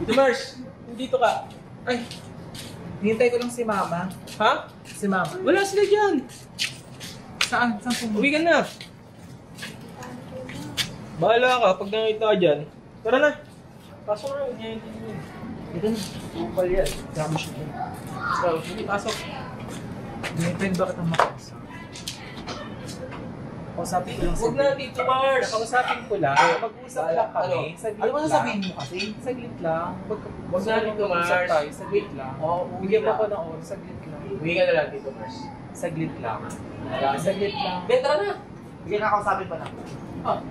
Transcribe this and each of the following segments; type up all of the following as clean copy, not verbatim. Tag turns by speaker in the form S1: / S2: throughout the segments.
S1: Dito, Mars! Nandito ka. Ay, hintay ko lang si Mama. Ha? Si Mama. Wala sila dyan. Saan? Saan pumunta? Uwi ka na. Bahala ka pag nakita ka dyan. Tara na. Pasok na. Dito na. Kupal yan. Dami siya dyan. So, hindi pasok. Dinipen ba kitang makausap? Kausapin ko lang sa... Huwag na, Tito Mars! Kausapin ko lang. Mag-usap lang kami. Saglit
S2: ano ba
S1: lang.
S2: sasabihin mo kasi?
S1: Saglit lang.
S2: Huwag na, Tito Mars.
S1: Saglit lang.
S2: Oo,
S1: bigyan mo ko ng oras. Saglit lang.
S2: Uwi ka na lang, Tito Mars.
S1: Saglit lang. Saglit lang.
S2: Ben, tara na! Hindi kakausapin pa lang.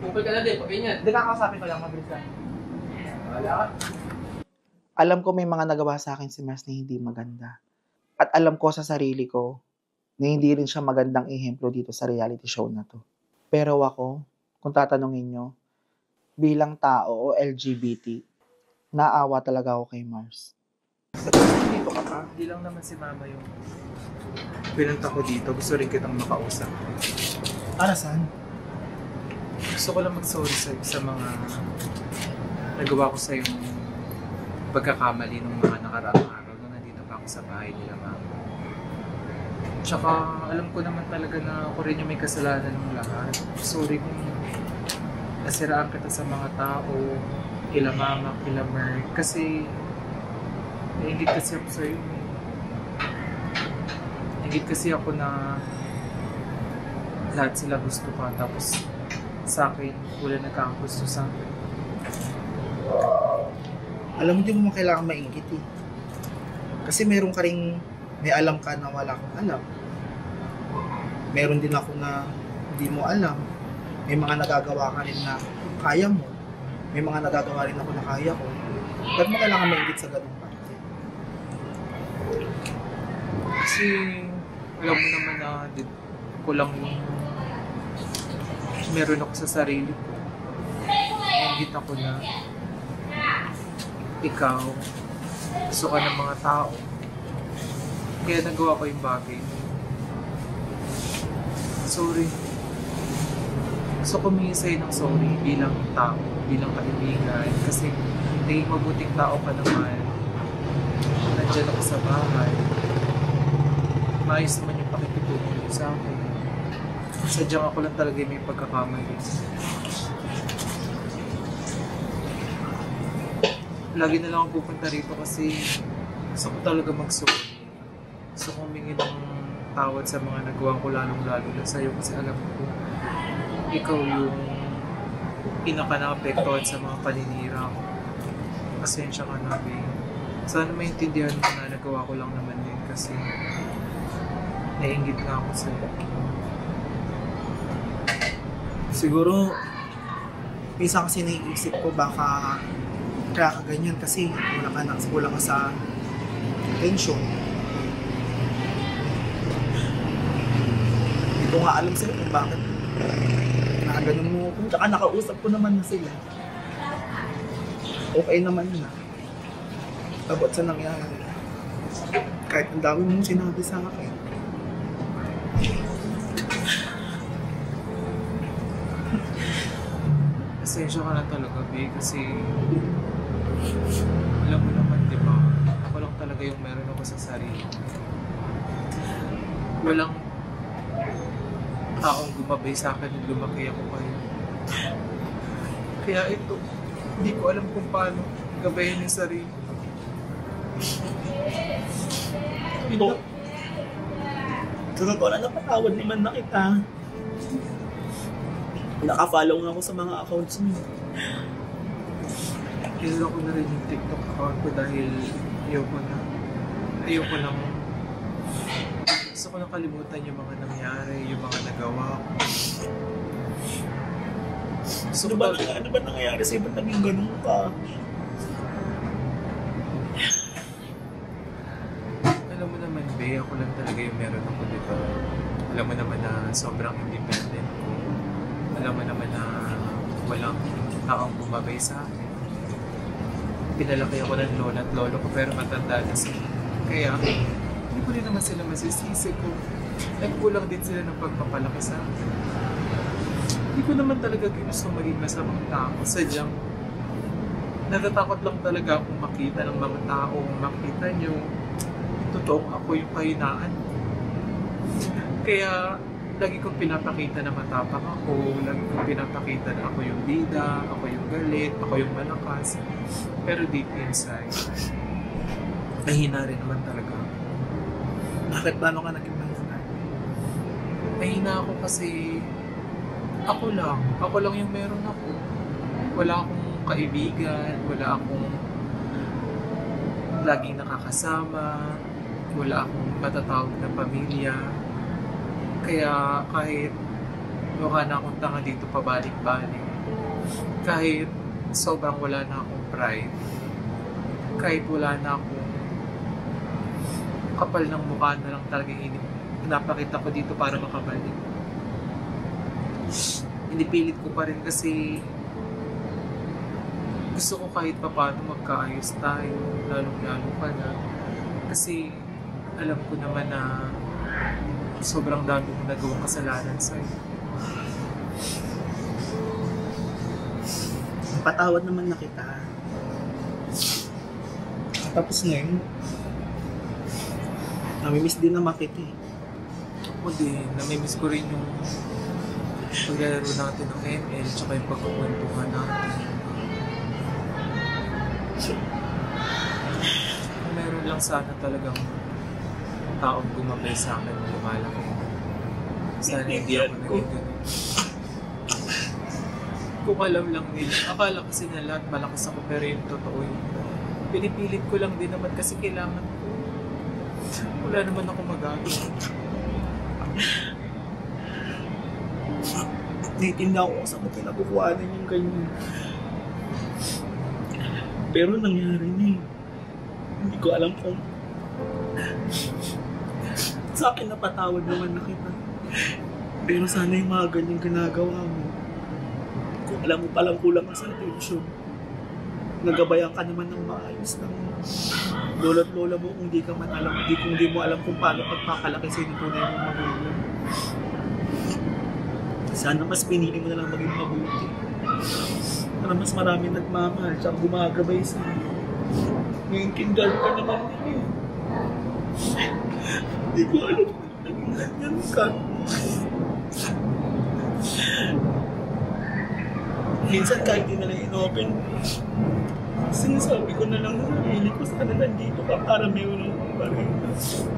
S1: Pupil ka na din. Pag ganyan.
S2: Hindi kakausapin pa lang, mabilis lang.
S1: Wala ka.
S3: Alam ko may mga nagawa sa akin si Mars na hindi maganda. At alam ko sa sarili ko na hindi rin siya magandang ehemplo dito sa reality show na to. Pero ako, kung tatanungin nyo, bilang tao o LGBT, naawa talaga ako kay Mars.
S1: Dito ka pa? Hindi lang naman si Mama yung pinunta ko dito. Gusto rin kitang makausap.
S2: Para saan?
S1: Gusto ko lang mag-sorry sa mga nagawa ko sa yung pagkakamali ng mga nakaraang araw nung nandito pa ako sa bahay nila, Mama. Tsaka alam ko naman talaga na ako rin yung may kasalanan ng lahat. Sorry kung nasiraan kita sa mga tao, kila Mama, kila Mer, kasi nainggit kasi ako sa'yo. Nainggit kasi ako na lahat sila gusto ka, tapos sa akin, wala nagkakagusto sa akin.
S2: Alam mo, hindi mo kailangan maingit eh. Kasi meron ka rin, may alam ka na wala kang alam. Meron din ako na hindi mo alam. May mga nagagawa ka rin na kaya mo. May mga nagagawa rin ako na kaya ko. Ba't mo kailangan maingit sa ganung parte?
S1: Kasi alam mo naman na ko lang yung meron ako sa sarili ko. Nainggit ako na ikaw gusto ka ng mga tao. Kaya nagawa ko yung bagay. Sorry. Gusto ko humingi sa'yo ng sorry bilang tao, bilang kaibigan. Kasi naging mabuting tao ka naman. Nandiyan ako sa bahay. Maayos naman yung pakikitungo mo sa akin. Sadyang ako lang talaga may pagkakamali. Lagi na lang ako pupunta rito kasi gusto ko talaga mag-sorry. Gusto ko humingi ng tawad sa mga nagawa ko lalong-lalo na sa'yo kasi alam ko ikaw yung pinaka-naapektuhan sa mga paninira ko. Pasensya ka na, babe. Sana maintindihan mo na nagawa ko lang naman din kasi nainggit nga ako sa'yo.
S2: Siguro, minsan kasi naiisip ko baka kaya ka ganyan kasi kulang ka sa attention. Hindi ko nga alam sa'yo kung bakit nakaganon mo ako. Tsaka nakausap ko naman na sila. Okay naman na. Tapos sa nangyari. Kahit ang dami mong sinabi sa akin.
S1: Pasensya ka na talaga, babe, kasi alam mo naman, di ba? Ako lang talaga yung meron ako sa sarili. Walang taong gumabay sa akin nung lumaki ako kayo. Kaya ito, hindi ko alam kung paano gabayin yung sarili.
S2: Ito. Totoo na napatawad naman na kita. Naka-follow nga ako sa mga accounts mo.
S1: Kinala ko na rin yung TikTok account ko dahil ayoko nang gusto ko nang kalimutan yung mga nangyari, yung mga nagawa ko.
S2: Ano ba nangyayari sa'yo? Ba't naging ganun ka?
S1: Alam mo naman, Be, ako lang talaga yung meron ako dito. Alam mo naman na sobrang independent ko. Alam mo naman na walang taong bumabay sa akin. Pinalaki ako ng lola at lolo ko pero matanda na sila. Kaya hindi ko rin naman sila masisisi ko. Nagkulang din sila ng pagpapalaki sa akin. Hindi ko naman talaga gusto maging masamang tao. Sadyang natatakot lang talaga akong makita ng mga tao, makita nyo, totoong ako yung kahinaan ko. Kaya, lagi kong pinapakita na matapang ako, lagi kong pinapakita na ako yung bida, ako yung galit, ako yung malakas. Pero deep inside, mahina rin naman talaga ako.
S2: Bakit paano ka naging mahina?
S1: Mahina ako kasi ako lang yung meron ako. Wala akong kaibigan, wala akong laging nakakasama, wala akong matatawag na pamilya. Kaya kahit mukha na akong tanga dito pabalik-balik, kahit sobrang wala na akong pride, kahit wala na akong kapal ng mukha na lang talaga pinapakita ko dito para makabalik. Inipilit ko pa rin kasi gusto ko kahit papaano magkaayos tayo, lalong-lalo pa na. Kasi alam ko naman na sobrang dami kong nagawang kasalanan sa'yo.
S2: Patawad naman na kita. Tapos ngayon, namimiss din naman kita eh.
S1: Ako din, namimiss ko rin yung paglalaro natin ng ML tsaka yung pagkukwentuhan natin. Meron lang sana talagang taong gumabay sa akin ng lumalaki. Sana hindi ako naging ganun. Kung alam lang nila, akala kasi na lahat malakas ako pero yung totoo yun. Pinipilit ko lang din naman kasi kailangan ko. Wala naman ako magagawa.
S2: Naitinda ako sa mga pinakukuhanan yung ganyan. Pero nangyari na eh. Hindi ko alam kung sa akin napatawad naman na kita. Pero sana yung mga ganyang ginagawa mo, kung alam mo palang kulang ka sa atensyon, nagabayan ka naman ng maayos ng lolo't lola mo kung di ka man alam, kung di mo alam kung paano pagpakalaki sa inyo tunay mong magulang. Sana mas pinili mo na lang maging mabuti. Para mas marami nagmamahal tsaka gumagabay sa iyo. Ngayon kindal ka naman din. Hindi ko alam kung ganyan ka. Minsan kahit di na lang in-open, sinasabi ko na lang sa sarili ko, sana nandito ka para meron akong parehas.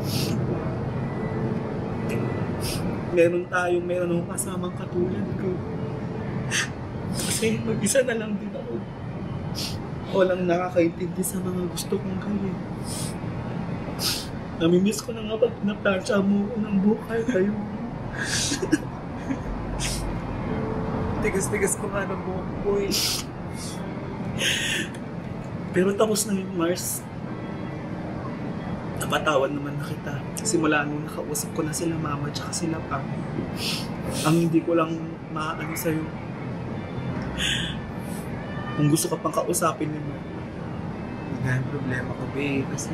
S2: Meron akong kasamang katulad ko. Kasi mag-isa na lang din ako. Walang nakakaintindi sa mga gusto kong gawin. Namimiss ko na nga pag pinaplansya mo ko ng buhay kayo.
S1: Tigas-tigas ko nga ng buhok ko eh.
S2: Pero tapos na yung Mars. Napatawad naman na kita. Simula nung nakausap ko na sila mama at sila pa. Ang hindi ko lang maano sa'yo, kung gusto ka pang kausapin mo.
S1: Wala yung problema ko, babe. Kasi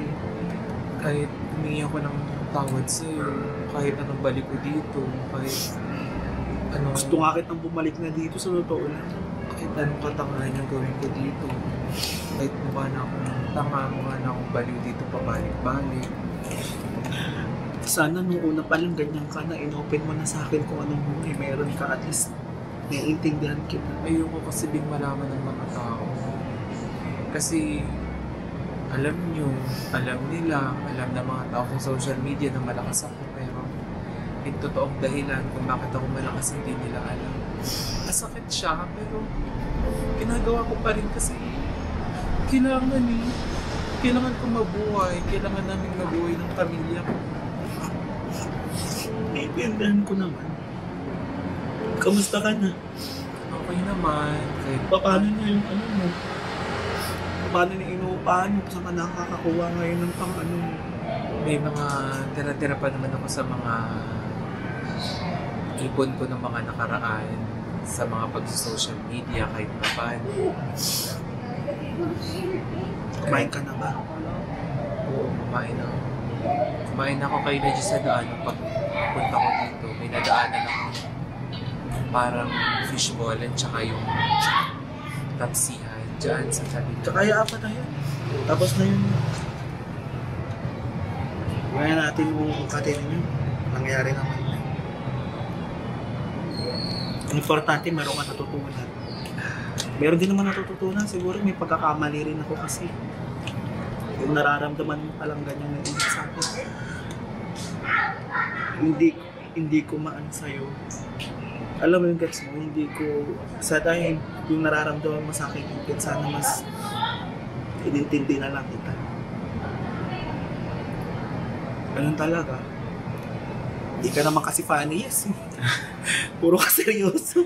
S1: kahit humingi ako ng tawad sa'yo, kahit anong balik ko dito, kahit ano...
S2: Gusto nga kitang bumalik na dito sa totoo lang.
S1: Kahit anong katangahan yung gawin ko dito. Kahit mukha na akong tanga, mukha na akong baliw dito pabalik-balik.
S2: Sana nung una pa lang ganyan ka na, in-open mo na sa akin kung anong buhay meron ka, at least naiintindihan kita.
S1: Ayoko kasi bing malaman ng mga tao. Kasi alam nila, alam ng mga tao sa social media na malakas ako, pero yung totoong dahilan kung bakit ako malakas hindi nila alam. Masakit siya, pero ginagawa ko pa rin kasi kailangan ko mabuhay, kailangan namin mabuhay ng pamilya ko.
S2: Naiintindihan ko naman. Kamusta ka na?
S1: Okay naman. Kahit
S2: Paano na yung ano mo? Paano na inuupahan mo? Saan ka nakakakuha ngayon ng pang ano mo?
S1: may mga tira-tira pa naman ako sa mga ipon ko ng mga nakaraan sa mga pag-social media kahit pa paano.
S2: Kumain ka na ba?
S1: Oo, kumain ako. Kumain ako kayo na dyan sa daan. Pagpunta ko dito, may nadaanan ako. Parang fishball at saka yung tapsihan. Diyan sa tabi.
S2: Tsaka kaya apat na yun. Tapos na yun. Gaya natin kung katinin yun. Nangyari naman na. Ang importante, meron ka natutunan. Meron din naman natututunan. Siguro may pagkakamali rin ako kasi. Yung nararamdaman mo palang ganyan na din sa akin. Hindi ko maano sa'yo. Alam mo yung gets mo, hindi ko, sa dahil yung nararamdaman mo sa akin, sana mas inintindi na lang kita. Ganun talaga. Hindi ka naman kasi funny, yes. Puro ka seryoso.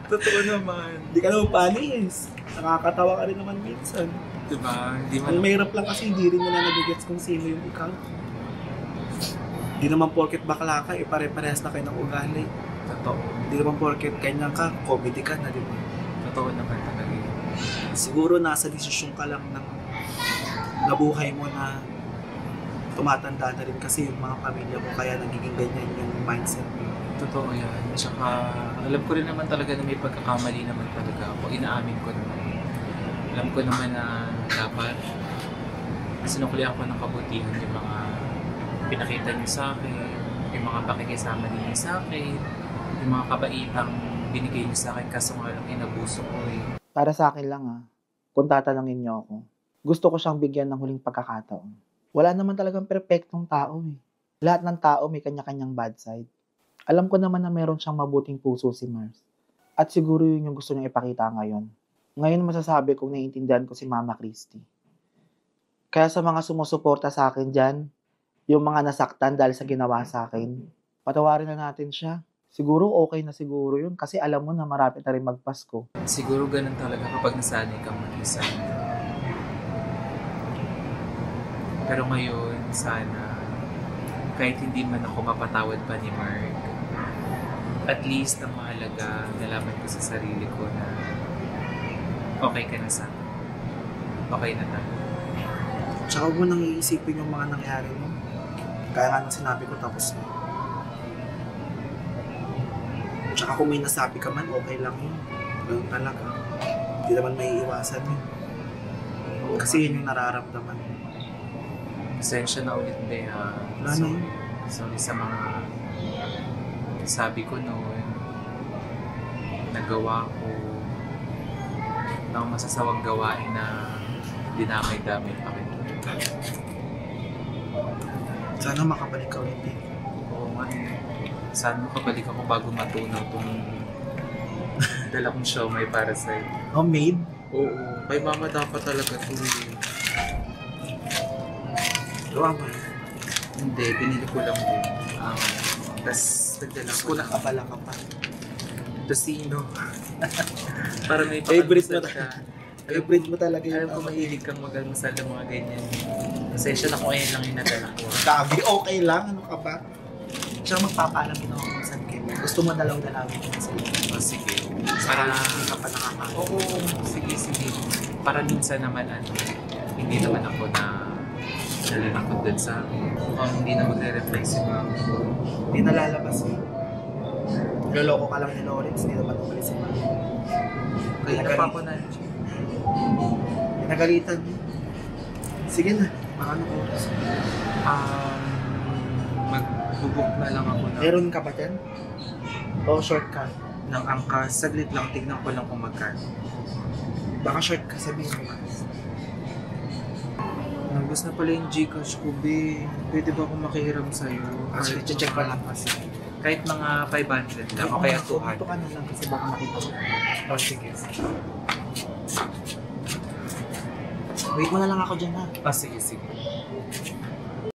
S1: Totoo naman.
S2: Hindi ka naman funny, yes. Nakakatawa ka rin naman minsan.
S1: Diba? Hindi man...
S2: Ang mahirap lang kasi hindi rin nila nagigets kung sino yung ikaw. Hindi naman porket bakla ka, pare-parehas na kayo ng ugali.
S1: Totoo.
S2: Hindi naman porket ganyan ka, comedy ka na, di ba?
S1: Totoo naman talaga yun.
S2: Siguro nasa desisyon ka lang ng nabuhay mo na tumatanda na rin kasi yung mga pamilya mo kaya nagiging ganyan yung mindset mo.
S1: Totoo yan. Tsaka alam ko rin naman talaga na may pagkakamali naman talaga ako. Inaamin ko naman. Alam ko naman na dapat sinuklihan ko ng kabutihan yung mga pinakita niyo sa akin, yung mga pakikisama niyo sa akin, yung mga kabaitang binigay niyo sa akin kaso nga lang inabuso ko eh.
S3: Para sa akin lang kung tatanungin niyo ako, gusto ko siyang bigyan ng huling pagkakataon. Wala naman talagang perpektong tao eh. Lahat ng tao may kanya-kanyang bad side. Alam ko naman na meron siyang mabuting puso si Mars. At siguro yun yung gusto niyang ipakita ngayon. Ngayon masasabi kong naiintindihan ko si Mama Christy. Kaya sa mga sumusuporta sa akin dyan, yung mga nasaktan dahil sa ginawa sa akin, patawarin na natin siya. Siguro okay na siguro yun kasi alam mo na marapit na rin magpasko.
S1: Siguro ganun talaga kapag nasanay kang mag-isa. Pero ngayon, sana, kahit hindi man ako mapatawad pa ni Mark, at least ang mahalaga, nalaman ko sa sarili ko na okay ka na sa akin. Okay na tayo.
S2: Tsaka huwag mo nang iisipin yung mga nangyari mo. Kaya nga nang sinabi ko tapos na. Tsaka kung may nasabi ka man, okay lang yun. Ganun talaga. Hindi naman may iwasan yun. Kasi yun yung nararamdaman.
S1: Pasensya na ulit, Bea.
S2: Wala na yun.
S1: Sorry sa mga sabi ko noon. Nagawa ko ng masasawang gawain na dinamay-damay pa rin.
S2: Sana makabalik ka ulit dito.
S1: Oo nga eh. Sana makabalik ako bago matunaw itong dala kong show may para sa'yo.
S2: Homemade?
S1: Oo. Kay mama dapat talaga ito eh.
S2: Gawa mo.
S1: Hindi, binili ko lang din. Tapos nagdala ko
S2: Kung nakabala ka pa.
S1: Tocino. Para may
S2: Favorite mo
S1: ka.
S2: Favorite mo talaga yun.
S1: Alam ko mahilig kang mag-almusal ng mga ganyan. Pasensya na kung ayun lang yung nadala ko.
S2: Sabi, okay lang. Ano ka ba? Tsaka magpapaalam din ako kung saan kayo. Gusto mo dalaw-dalawin ko sa iyo.
S1: Oh, sige.
S2: Para
S1: Para
S2: hindi ka pa nakakain.
S1: oo, sige. Para minsan naman hindi naman ako na nalalakot din sa akin. Mukhang hindi na magre-reply si ma'am.
S2: Hindi nalalabas mo. Loloko ka lang ni Lawrence. Hindi naman umalis si Mami.
S1: Kaya na pa ako na.
S2: Nagalitan mo. Sige na. Paano oras?
S1: Magbubuk na lang ako na
S2: Meron ka ba dyan? O shortcut?
S1: ng angkas. Saglit lang, tignan ko lang kung magkano.
S2: Baka short ka sabihin mo.
S1: Nagos na pala yung Gcash ko, be. Pwede ba akong makihiram sa'yo?
S2: Kasi check pa lang kasi.
S1: Kahit mga 500 lang, o kaya 200.
S2: Ito ka na lang kasi baka makita mo.
S1: Oh, sige.
S2: Wait mo na lang ako dyan ha.
S1: Ah, sige.